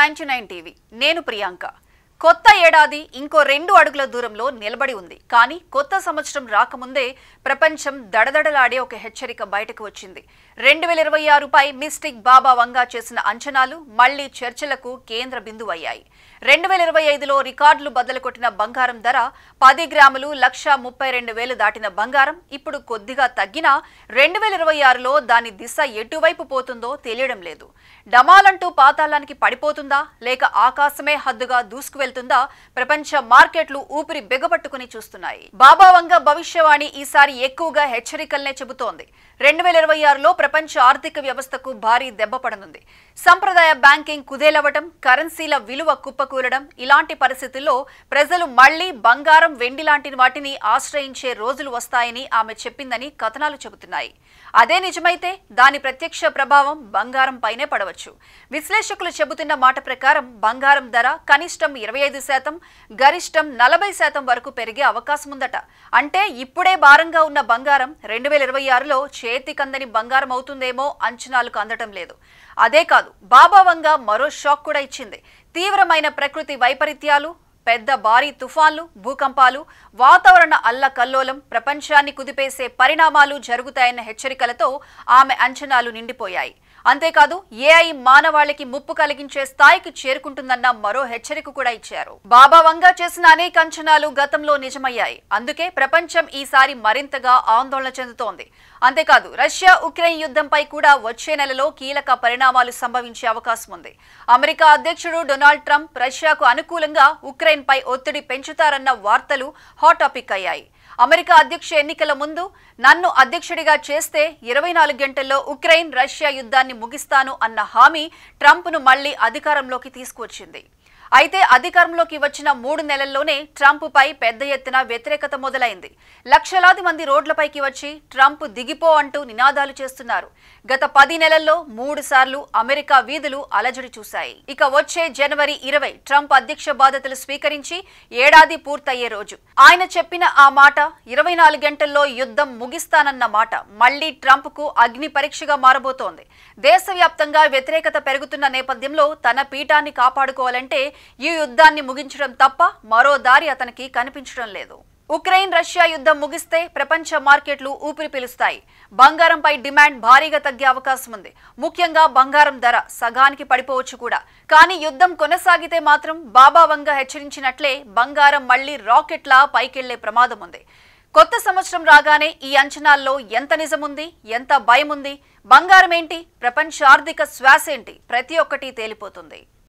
99 TV నేను ప్రియాంక కొత్త ఏడాది ఇంకో 2 అడుగుల దూరంలో నిలబడి ఉంది కానీ కొత్త సంవత్సరం రాకముందే ప్రపంచం దడదడలాడే ఒక హెచ్చరిక బయటకు వచ్చింది 2026 పై మిస్టిక్ బాబా వంగా చేసిన అంచనాలు మళ్ళీ చర్చలకు కేంద్ర బిందువు అయ్యాయి 2025లో రికార్డులు బద్దలు కొట్టిన బంగారం ధర 10 గ్రాములు 1,32,000 దాటిన బంగారం ఇప్పుడు కొద్దిగా తగ్గినా 2026లో దాని దిశ ఎటువైపు పోతుందో తెలియడం లేదు డమాలంటూ పాతాళానికి పడిపోతుందా లేక ఆకాశమే హద్దుగా దూసుకువెళ్తుందా ప్రపంచ మార్కెట్లు ఊపిరి బిగపట్టుకుని చూస్తున్నాయి బాబా వంగ భవిష్యవాణి ఈసారి ఎక్కువగా హెచ్చరికల్నే చెబుతోంది 2026లో ప్రపంచ ఆర్థిక వ్యవస్థకు భారీ దెబ్బ పడనుంది సంప్రదాయ బ్యాంకింగ్ కుదేలవటం కరెన్సీల విలువ కుప్పకూలడం ఇలాంటి పరిస్థితుల్లో ప్రజలు మళ్లీ బంగారం వెండి లాంటి వాటిని ఆశ్రయించే రోజులు వస్తాయని ఆమె చెప్పిందని కథనాలు చెబుతున్నాయి అదే నిజమైతే దాని ప్రత్యక్ష ప్రభావం బంగారం పైనే పడవచ్చు విశ్లేషకులు చెబుతున్న మాట ప్రకారం బంగారం ధర కనిష్టం 25% గరిష్టం 40% వరకు పెరిగే అవకాశం ఉందట అంటే ఇప్పుడే భారంగా ఉన్న బంగారం 2026లో చేతికందని బంగారం అవుతుందేమో అంచనాలకు అందటం లేదు అదే కాదు బాబా వంగ మరో షాక్ కూడా ఇచ్చింది తీవ్రమైన ప్రకృతి వైపరీత్యాలు పెద్ద భారీ తుఫాన్లు భూకంపాలు వాతావరణ అల్లకల్లోలం ప్రపంచాన్ని కుదిపేసే పరిణామాలు జరుగుతాయన్న హెచ్చరికలతో ఆమె అంచనాలు నిండిపోయాయి అంతేకాదు ఏఐ మానవాళికి ముప్పు కలిగించే స్థాయికి చేరుకుంటుందన్న మరో హెచ్చరిక కూడా ఇచ్చారు బాబా వంగా చేసిన అనేక అంచనాలు గతంలో నిజమయ్యాయి అందుకే ప్రపంచం ఈసారి మరింతగా ఆందోళన చెందుతోంది అంతేకాదు రష్యా ఉక్రెయిన్ యుద్ధంపై కూడా వచ్చే నెలలో కీలక పరిణామాలు సంభవించే అవకాశం ఉంది అమెరికా అధ్యక్షుడు డొనాల్డ్ ట్రంప్ రష్యాకు అనుకూలంగా ఉక్రెయిన్ పై ఒత్తిడి పెంచుతారన్న వార్తలు హాట్ టాపిక్ అయ్యాయి అమెరికా అధ్యక్ష ఎన్నికల ముందు నన్ను అధ్యక్షుడిగా చేస్తే 24 గంటల్లో ఉక్రెయిన్ రష్యా యుద్ధాన్ని ముగిస్తాను అన్న హామీ ట్రంప్ను మళ్లీ అధికారంలోకి తీసుకువచ్చింది అయితే అధికారంలోకి వచ్చిన 3 నెలల్లోనే ట్రంప్ పై పెద్ద ఎత్తున వ్యతిరేకత మొదలైంది లక్షలాది మంది రోడ్లపైకి వచ్చి ట్రంప్ దిగిపో అంటూ నినాదాలు చేస్తున్నారు గత 10 నెలల్లో 3 సార్లు అమెరికా వీధులు అలజడి చూశాయి ఇక వచ్చే జనవరి 20 ట్రంప్ అధ్యక్ష బాధ్యతలు స్వీకరించి ఏడాది పూర్తయ్యే రోజు ఆయన చెప్పిన ఆ మాట 24 గంటల్లో యుద్ధం ముగిస్తానన్న మాట మళ్లీ ట్రంప్ కు అగ్ని పరీక్షగా మారబోతోంది దేశవ్యాప్తంగా వ్యతిరేకత పెరుగుతున్న నేపథ్యంలో తన పీఠాన్ని కాపాడుకోవాలంటే ఈ యుద్ధాన్ని ముగించడం తప్ప మరో దారి అతనికి కనిపించడం లేదు ఉక్రెయిన్ రష్యా యుద్ధం ముగిస్తే ప్రపంచ మార్కెట్లు ఊపిరి పీలుస్తాయి బంగారంపై డిమాండ్ భారీగా తగ్గే అవకాశం ఉంది ముఖ్యంగా బంగారం ధర సగానికి పడిపోవచ్చు కూడా కానీ యుద్ధం కొనసాగితే మాత్రం బాబా వంగ హెచ్చరించినట్లే బంగారం మళ్లీ రాకెట్లా పైకెళ్లే ప్రమాదం ఉంది కొత్త సంవత్సరం రాగానే ఈ అంచనాల్లో ఎంత నిజముంది ఎంత భయం ఉంది బంగారం ఏంటి ప్రపంచ ఆర్థిక శ్వాస ఏంటి ప్రతి ఒక్కటి తేలిపోతుంది